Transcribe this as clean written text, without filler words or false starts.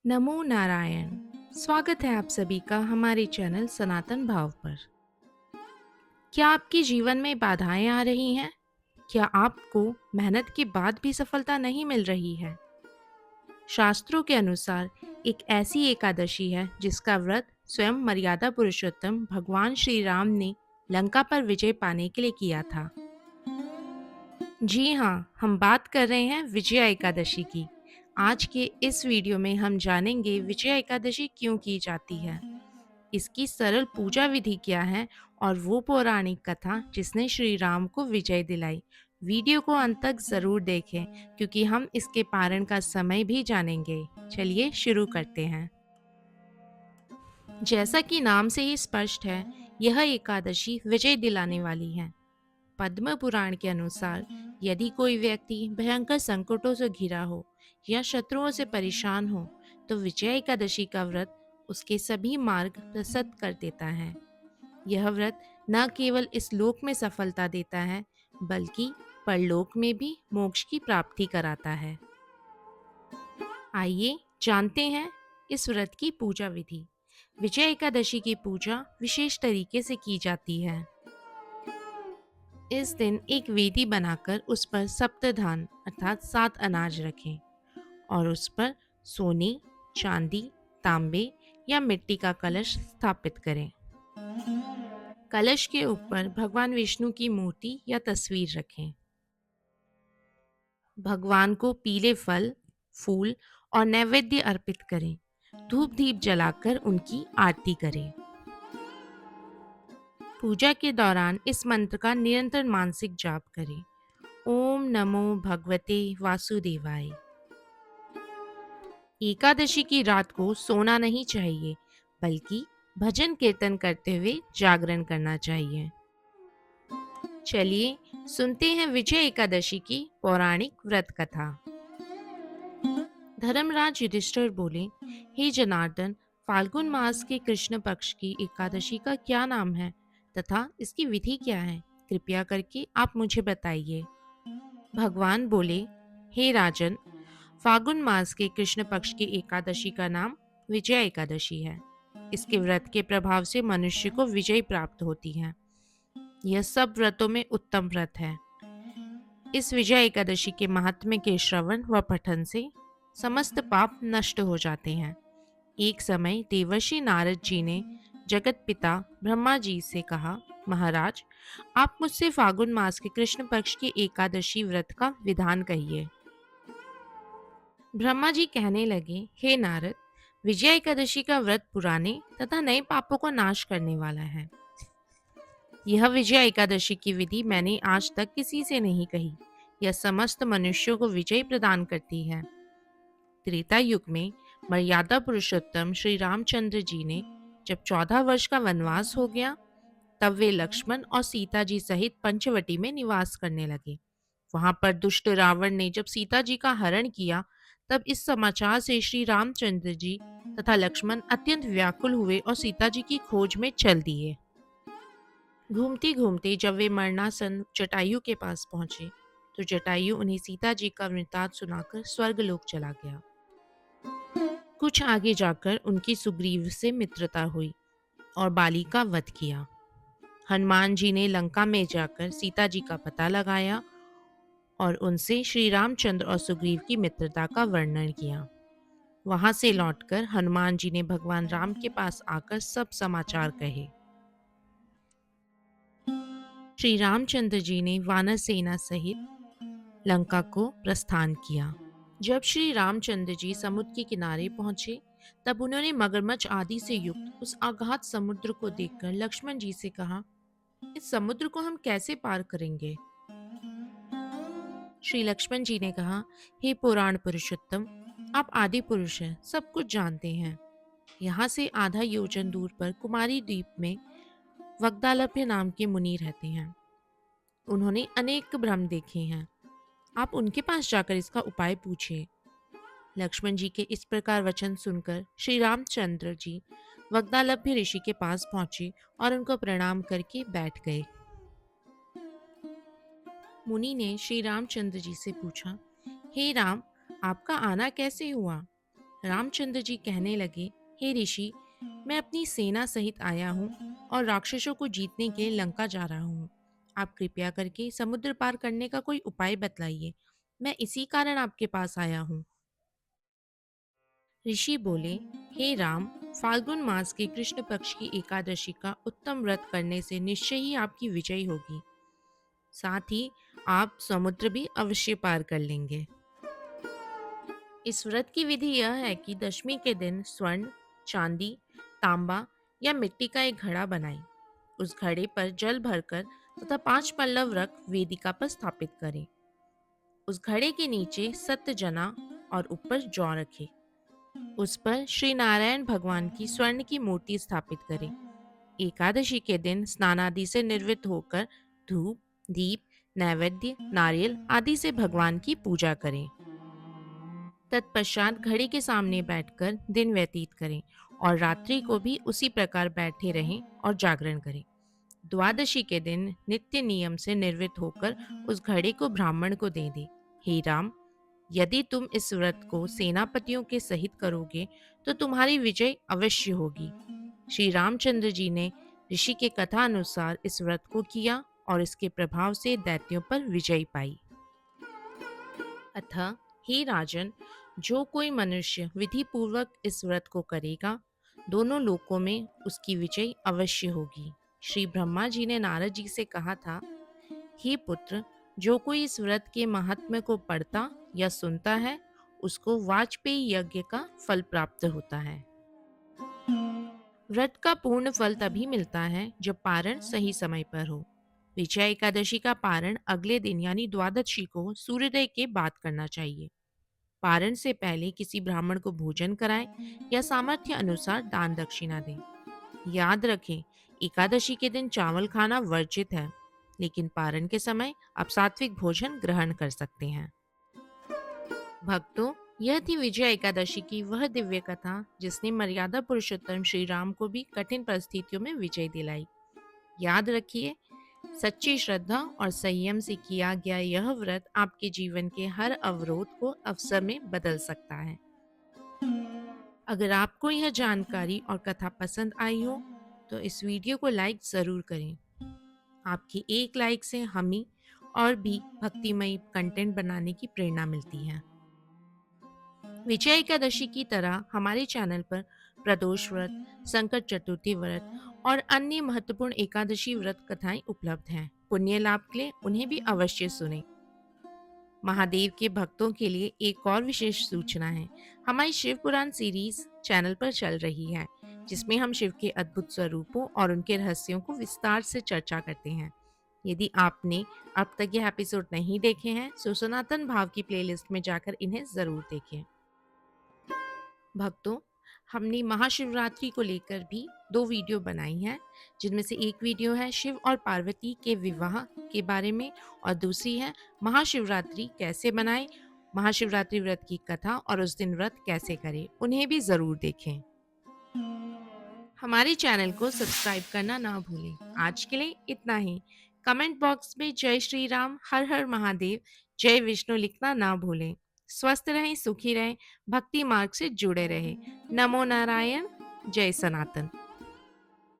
नमो नारायण। स्वागत है आप सभी का हमारे चैनल सनातन भाव पर। क्या आपके जीवन में बाधाएं आ रही हैं? क्या आपको मेहनत के बाद भी सफलता नहीं मिल रही है? शास्त्रों के अनुसार एक ऐसी एकादशी है जिसका व्रत स्वयं मर्यादा पुरुषोत्तम भगवान श्री राम ने लंका पर विजय पाने के लिए किया था। जी हाँ, हम बात कर रहे हैं विजया एकादशी की। आज के इस वीडियो में हम जानेंगे विजया एकादशी क्यों की जाती है, इसकी सरल पूजा विधि क्या है और वो पौराणिक कथा जिसने श्री राम को विजय दिलाई। वीडियो को अंत तक जरूर देखें क्योंकि हम इसके पारण का समय भी जानेंगे। चलिए शुरू करते हैं। जैसा कि नाम से ही स्पष्ट है, यह एकादशी विजय दिलाने वाली है। पद्म पुराण के अनुसार यदि कोई व्यक्ति भयंकर संकटों से घिरा हो या शत्रुओं से परेशान हो, तो विजय एकादशी का व्रत उसके सभी मार्ग प्रशस्त कर देता है। यह व्रत न केवल इस लोक में सफलता देता है, बल्कि परलोक में भी मोक्ष की प्राप्ति कराता है। आइए जानते हैं इस व्रत की पूजा विधि। विजय एकादशी की पूजा विशेष तरीके से की जाती है। इस दिन एक वेदी बनाकर उस पर सप्तधान अर्थात 7 अनाज रखें और उस पर सोने, चांदी, तांबे या मिट्टी का कलश स्थापित करें। कलश के ऊपर भगवान विष्णु की मूर्ति या तस्वीर रखें। भगवान को पीले फल, फूल और नैवेद्य अर्पित करें। धूप दीप जलाकर उनकी आरती करें। पूजा के दौरान इस मंत्र का निरंतर मानसिक जाप करें। ओम नमो भगवते वासुदेवाय। एकादशी की रात को सोना नहीं चाहिए, बल्कि भजन कीर्तन करते हुए जागरण करना चाहिए। चलिए सुनते हैं विजय एकादशी की पौराणिक व्रत कथा। धर्मराज युधिष्ठिर बोले, हे जनार्दन, फाल्गुन मास के कृष्ण पक्ष की एकादशी का क्या नाम है तथा इसकी विधि क्या है? कृपया करके आप मुझे बताइए। भगवान बोले, हे राजन, फागुन मास के कृष्ण पक्ष की एकादशी का नाम विजय एकादशी है। इसके व्रत के प्रभाव से मनुष्य को विजय प्राप्त होती है। यह सब व्रतों में उत्तम व्रत है। इस विजय एकादशी के महात्म्य के श्रवण व पठन से समस्त पाप नष्ट हो जाते हैं। एक समय देवर्षि नारद जी ने जगत पिता ब्रह्मा जी से कहा, महाराज, आप मुझसे फागुन मास के कृष्ण पक्ष की एकादशी व्रत का विधान कहिए। ब्रह्मा जी कहने लगे, हे नारद, विजया एकादशी का व्रत पुराने तथा नए पापों को नाश करने वाला है। यह विजया एकादशी की विधि मैंने आज तक किसी से नहीं कही। यह समस्त मनुष्यों को विजय प्रदान करती है। त्रेता युग में मर्यादा पुरुषोत्तम श्री रामचंद्र जी ने जब 14 वर्ष का वनवास हो गया, तब वे लक्ष्मण और सीता जी सहित पंचवटी में निवास करने लगे। वहां पर दुष्ट रावण ने जब सीता जी का हरण किया, तब इस समाचार से श्री रामचंद्र जी तथा लक्ष्मण अत्यंत व्याकुल हुए और सीता जी की खोज में चल दिए। घूमते घूमते जब वे मरणासन जटायु के पास पहुंचे, तो जटायु उन्हें सीता जी का वृत्तांत सुनाकर स्वर्गलोक चला गया। कुछ आगे जाकर उनकी सुग्रीव से मित्रता हुई और बाली का वध किया। हनुमान जी ने लंका में जाकर सीता जी का पता लगाया और उनसे श्री रामचंद्र और सुग्रीव की मित्रता का वर्णन किया। वहां से लौटकर हनुमान जी ने भगवान राम के पास आकर सब समाचार कहे। श्री रामचंद्र जी ने वानर सेना सहित लंका को प्रस्थान किया। जब श्री रामचंद्र जी समुद्र के किनारे पहुंचे, तब उन्होंने मगरमच्छ आदि से युक्त उस अगाध समुद्र को देखकर लक्ष्मण जी से कहा, इस समुद्र को हम कैसे पार करेंगे? श्री लक्ष्मण जी ने कहा, हे पुराण पुरुषोत्तम, आप आदि पुरुष हैं, सब कुछ जानते हैं। यहाँ से आधा योजन दूर पर कुमारी द्वीप में वग्दालभ्य नाम के मुनि रहते हैं। उन्होंने अनेक भ्रम देखे हैं। आप उनके पास जाकर इसका उपाय पूछिए। लक्ष्मण जी के इस प्रकार वचन सुनकर श्री रामचंद्र जी वग्दालभ्य ऋषि के पास पहुंचे और उनको प्रणाम करके बैठ गए। मुनि ने श्री रामचंद्र जी से पूछा, हे राम, आपका आना कैसे हुआ? रामचंद्र जी कहने लगे, हे ऋषि, मैं अपनी सेना सहित आया हूँ और राक्षसों को जीतने के लिए लंका जा रहा हूँ। आप कृपया करके समुद्र पार करने का कोई उपाय बतलाइए। मैं इसी कारण आपके पास आया हूँ। ऋषि बोले, हे राम, फाल्गुन मास के कृष्ण पक्ष की एकादशी का उत्तम व्रत करने से निश्चय ही आपकी विजय होगी। साथ ही आप समुद्र भी अवश्य पार कर लेंगे। इस व्रत की विधि यह है कि दशमी के दिन स्वर्ण, चांदी, तांबा या मिट्टी का एक घड़ा बनाएं। उस घड़े पर जल भरकर तथा 5 पल्लव रख वेदिका पर स्थापित करें। उस घड़े के नीचे सत्य जना और ऊपर जौ रखें। उस पर श्री नारायण भगवान की स्वर्ण की मूर्ति स्थापित करें। एकादशी के दिन स्नानादि से निर्वृत्त होकर धूप, दीप, नैवेद्य, नारियल आदि से भगवान की पूजा करें। तत्पश्चात घड़ी के सामने बैठकर दिन व्यतीत करें और रात्रि को भी उसी प्रकार बैठे रहें और जागरण करें। द्वादशी के दिन नित्य नियम से निर्वृत्त होकर उस घड़े को ब्राह्मण को दे दें। हे राम, यदि तुम इस व्रत को सेनापतियों के सहित करोगे तो तुम्हारी विजय अवश्य होगी। श्री रामचंद्र जी ने ऋषि के कथा अनुसार इस व्रत को किया और इसके प्रभाव से दैत्यों पर विजय पाई। अतः हे राजन, जो कोई मनुष्य विधि पूर्वक इस व्रत को करेगा, दोनों लोकों में उसकी विजय अवश्य होगी। श्री ब्रह्मा जी ने नारद जी से कहा था, हे पुत्र, जो कोई इस व्रत के महात्म्य को पढ़ता या सुनता है, उसको वाजपेयी यज्ञ का फल प्राप्त होता है। व्रत का पूर्ण फल तभी मिलता है जब पारण सही समय पर हो। विजया एकादशी का पारण अगले दिन यानी द्वादशी को सूर्योदय के बाद करना चाहिए। पारण से पहले किसी ब्राह्मण को भोजन कराएं या सामर्थ्य अनुसार दान दक्षिणा दें। याद रखें, एकादशी के दिन चावल खाना वर्जित है, लेकिन पारण के समय आप सात्विक भोजन ग्रहण कर सकते हैं। भक्तों, यह थी विजया एकादशी की वह दिव्य कथा जिसने मर्यादा पुरुषोत्तम श्री राम को भी कठिन परिस्थितियों में विजय दिलाई। याद रखिए, सच्ची श्रद्धा और संयम से किया गया यह व्रत आपके जीवन के हर अवरोध को अवसर में बदल सकता है। अगर आपको यह जानकारी और कथा पसंद आई हो तो इस वीडियो को लाइक ज़रूर करें। आपकी एक लाइक से हमें और भी भक्तिमय कंटेंट बनाने की प्रेरणा मिलती है। विजय एकादशी की तरह हमारे चैनल पर प्रदोष व्रत, संकट चतुर्थी व्रत और अन्य महत्वपूर्ण एकादशी व्रत कथाएं उपलब्ध हैं। पुण्य लाभ के लिए उन्हें भी अवश्य सुनें। महादेव के भक्तों के लिए एक और विशेष सूचना है। हमारी शिव पुराण सीरीज चैनल पर चल रही है, जिसमें हम शिव के अद्भुत स्वरूपों और उनके रहस्यों को विस्तार से चर्चा करते हैं। यदि आपने अब तक यह एपिसोड नहीं देखे हैं तो सनातन भाव की प्लेलिस्ट में जाकर इन्हें जरूर देखें। भक्तों, हमने महाशिवरात्रि को लेकर भी 2 वीडियो बनाई हैं, जिनमें से एक वीडियो है शिव और पार्वती के विवाह के बारे में और दूसरी है महाशिवरात्रि कैसे बनाएं, महाशिवरात्रि व्रत की कथा और उस दिन व्रत कैसे करें। उन्हें भी ज़रूर देखें। हमारे चैनल को सब्सक्राइब करना ना भूलें। आज के लिए इतना ही। कमेंट बॉक्स में जय श्री राम, हर हर महादेव, जय विष्णु लिखना ना भूलें। स्वस्थ रहें, सुखी रहें, भक्ति मार्ग से जुड़े रहें। नमो नारायण, जय सनातन।